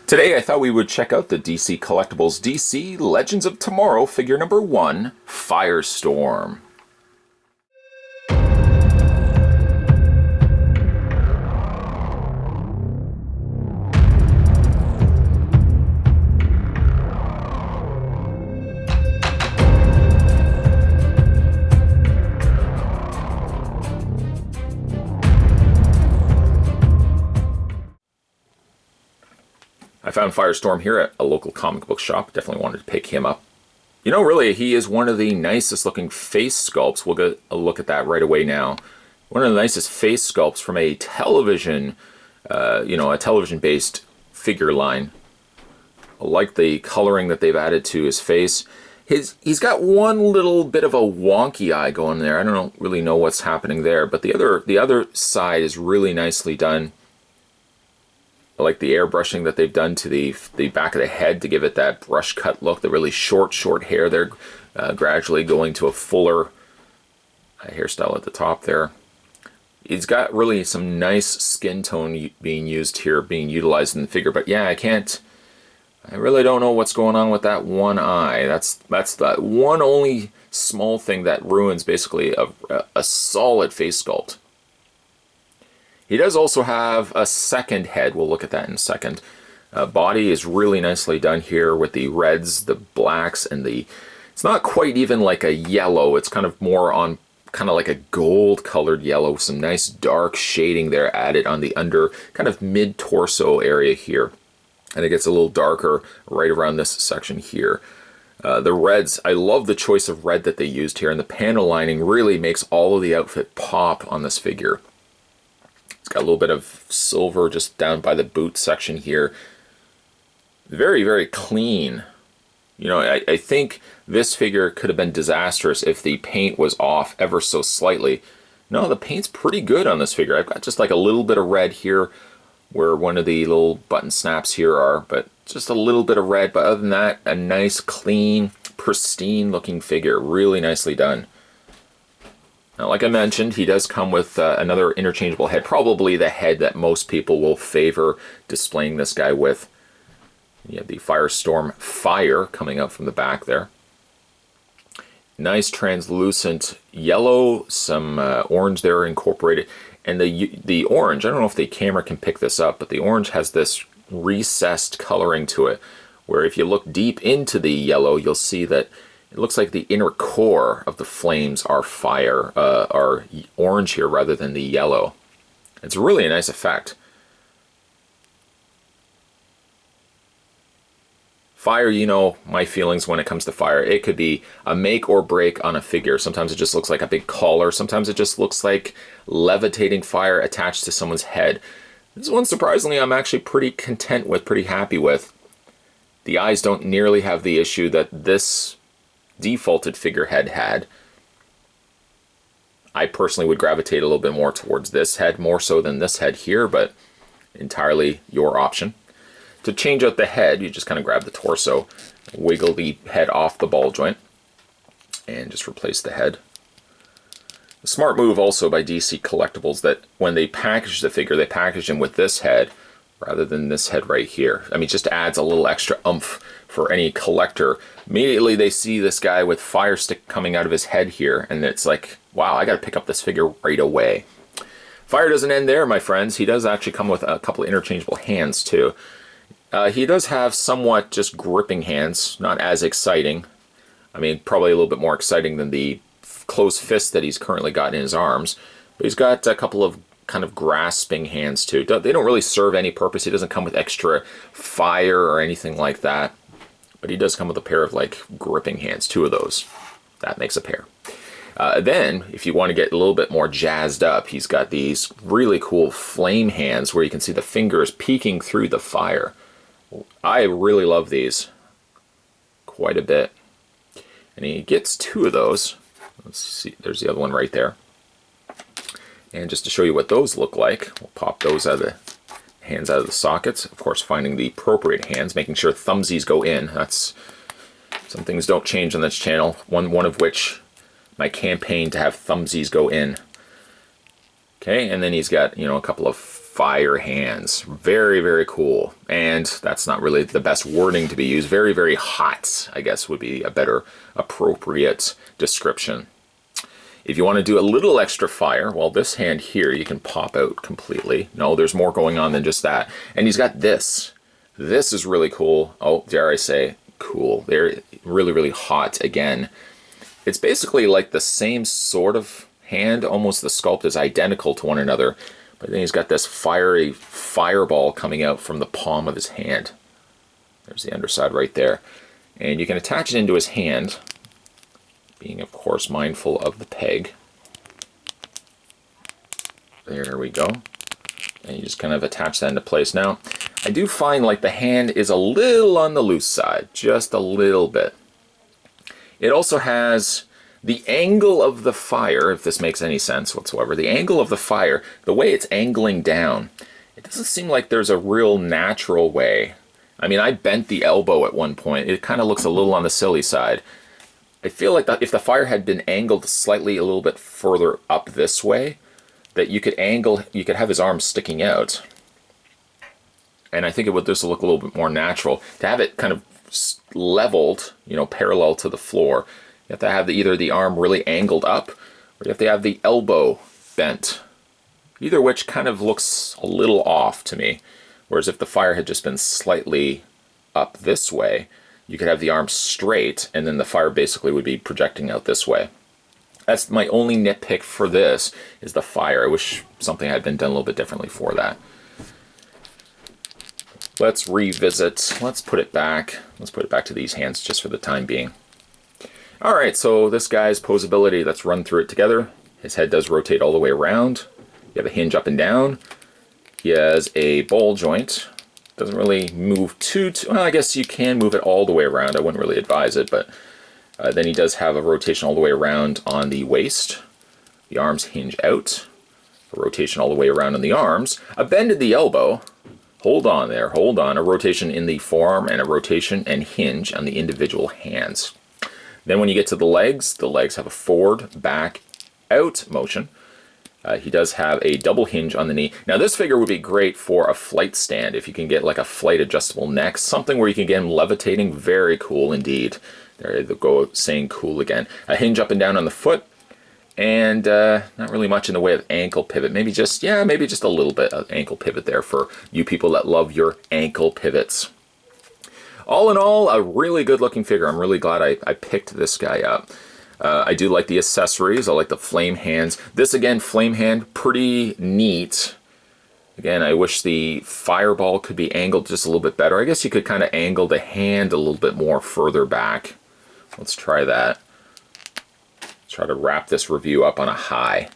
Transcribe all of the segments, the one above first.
Today I thought we would check out the DC Collectibles DC Legends of Tomorrow figure number 1, Firestorm. I found Firestorm here at a local comic book shop. Definitely wanted to pick him up. You know, really, he is one of the nicest looking face sculpts. We'll get a look at that right away now. One of the nicest face sculpts from a television, a television-based figure line. I like the coloring that they've added to his face. He's got one little bit of a wonky eye going there. I don't really know what's happening there, but the other side is really nicely done. I like the airbrushing that they've done to the back of the head to give it that brush cut look. The really short hair there, gradually going to a fuller hairstyle at the top there. He's got really some nice skin tone being used here, being utilized in the figure. But yeah, I really don't know what's going on with that one eye. That's the one only small thing that ruins basically a solid face sculpt. He does also have a second head. We'll look at that in a second. Body is really nicely done here with the reds, the blacks, and it's not quite even like a yellow. It's kind of more on kind of like a gold colored yellow. Some nice dark shading there added on the under kind of mid torso area here. And it gets a little darker right around this section here. The reds, I love the choice of red that they used here. And the panel lining really makes all of the outfit pop on this figure. It's got a little bit of silver just down by the boot section here. Very, very clean. You know, I think this figure could have been disastrous if the paint was off ever so slightly. No, the paint's pretty good on this figure. I've got just like a little bit of red here where one of the little button snaps here are, but just a little bit of red. But other than that, a nice, clean, pristine looking figure. Really nicely done. Now, like I mentioned, he does come with another interchangeable head, probably the head that most people will favor displaying this guy with. You have the Firestorm Fire coming out from the back there. Nice translucent yellow, some orange there incorporated. And the orange, I don't know if the camera can pick this up, but the orange has this recessed coloring to it, where if you look deep into the yellow, you'll see that it looks like the inner core of the flames are are orange here rather than the yellow. It's really a nice effect. Fire, you know my feelings when it comes to fire. It could be a make or break on a figure. Sometimes it just looks like a big collar. Sometimes it just looks like levitating fire attached to someone's head. This one, surprisingly, I'm actually pretty content with, pretty happy with. The eyes don't nearly have the issue that this defaulted figurehead had. I personally would gravitate a little bit more towards this head, more so than this head here, but entirely your option. To change out the head, you just kind of grab the torso, wiggle the head off the ball joint, and just replace the head. A smart move also by DC Collectibles that when they package the figure, they package him with this head rather than this head right here. I mean, just adds a little extra oomph for any collector. Immediately they see this guy with fire stick coming out of his head here, and it's like, wow, I gotta pick up this figure right away. Fire doesn't end there, my friends. He does actually come with a couple of interchangeable hands too. He does have somewhat just gripping hands, not as exciting. I mean, probably a little bit more exciting than the closed fist that he's currently got in his arms. But he's got a couple of kind of grasping hands too. They don't really serve any purpose. He doesn't come with extra fire or anything like that. But he does come with a pair of like gripping hands, 2 of those. That makes a pair. Then, if you want to get a little bit more jazzed up, he's got these really cool flame hands where you can see the fingers peeking through the fire. I really love these quite a bit. And he gets 2 of those. Let's see, there's the other one right there. And just to show you what those look like, we'll pop those hands out of the sockets. Of course, finding the appropriate hands, making sure thumbsies go in. That's some things don't change on this channel. One of which, my campaign to have thumbsies go in. Okay, and then he's got, you know, a couple of fire hands. Very, very cool. And that's not really the best wording to be used. Very, very hot, I guess, would be a better appropriate description. If you want to do a little extra fire, well, this hand here, you can pop out completely. No, there's more going on than just that. And he's got this. This is really cool. Oh, dare I say, cool. They're really, really hot again. It's basically like the same sort of hand. Almost the sculpt is identical to one another. But then he's got this fiery fireball coming out from the palm of his hand. There's the underside right there. And you can attach it into his hand, being of course mindful of the peg. There we go. And you just kind of attach that into place. Now, I do find like the hand is a little on the loose side, just a little bit. It also has the angle of the fire, if this makes any sense whatsoever, the angle of the fire, the way it's angling down, it doesn't seem like there's a real natural way. I mean, I bent the elbow at one point. It kind of looks a little on the silly side. I feel like if the fire had been angled slightly a little bit further up this way, that you could have his arm sticking out. And I think it would just look a little bit more natural. To have it kind of leveled, you know, parallel to the floor, you have to have either the arm really angled up, or you have to have the elbow bent. Either which kind of looks a little off to me. Whereas if the fire had just been slightly up this way, you could have the arm straight, and then the fire basically would be projecting out this way. That's my only nitpick for this, is the fire. I wish something had been done a little bit differently for that. Let's revisit. Let's put it back. Let's put it back to these hands just for the time being. All right, so this guy's posability, let's run through it together. His head does rotate all the way around. You have a hinge up and down. He has a ball joint. Doesn't really move too well, I guess you can move it all the way around. I wouldn't really advise it, but then he does have a rotation all the way around on the waist. The arms hinge out. A rotation all the way around on the arms. A bend in the elbow. Hold on there, hold on. A rotation in the forearm and a rotation and hinge on the individual hands. Then when you get to the legs have a forward, back, out motion. He does have a double hinge on the knee. Now this figure would be great for a flight stand, if you can get like a flight adjustable neck, something where you can get him levitating. Very cool indeed. There you go, saying cool again. A hinge up and down on the foot, and not really much in the way of ankle pivot. Maybe just a little bit of ankle pivot there for you people that love your ankle pivots. All in all, a really good looking figure. I'm really glad I picked this guy up. I do like the accessories. I like the flame hands. This again, flame hand, pretty neat. Again, I wish the fireball could be angled just a little bit better. I guess you could kind of angle the hand a little bit more further back. Let's try that. Let's try to wrap this review up on a high.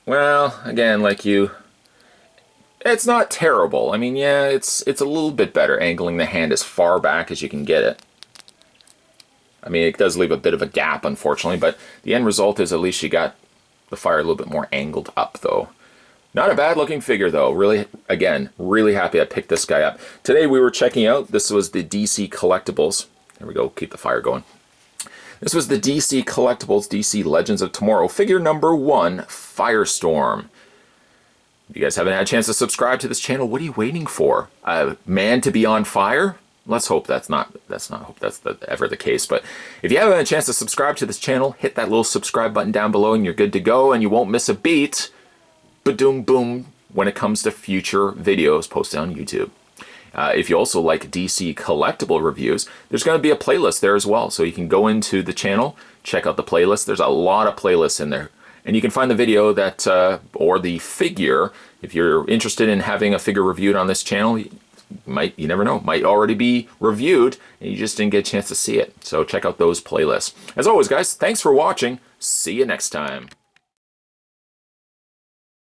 Well, again, it's not terrible. I mean, yeah, it's a little bit better angling the hand as far back as you can get it. I mean, it does leave a bit of a gap, unfortunately, but the end result is at least you got the fire a little bit more angled up, though. Not a bad looking figure, though. Really, again, really happy I picked this guy up. Today we were checking out, this was the DC Collectibles. There we go, keep the fire going. This was the DC Collectibles, DC Legends of Tomorrow, figure number 1, Firestorm. If you guys haven't had a chance to subscribe to this channel, what are you waiting for? A man to be on fire? Let's hope that's ever the case. But if you haven't had a chance to subscribe to this channel, hit that little subscribe button down below and you're good to go, and you won't miss a beat. Ba-doom boom when it comes to future videos posted on YouTube. If you also like DC collectible reviews, there's going to be a playlist there as well. So you can go into the channel, check out the playlist. There's a lot of playlists in there. And you can find the video that, or the figure, if you're interested in having a figure reviewed on this channel, you never know, might already be reviewed and you just didn't get a chance to see it. So check out those playlists. As always, guys, thanks for watching. See you next time.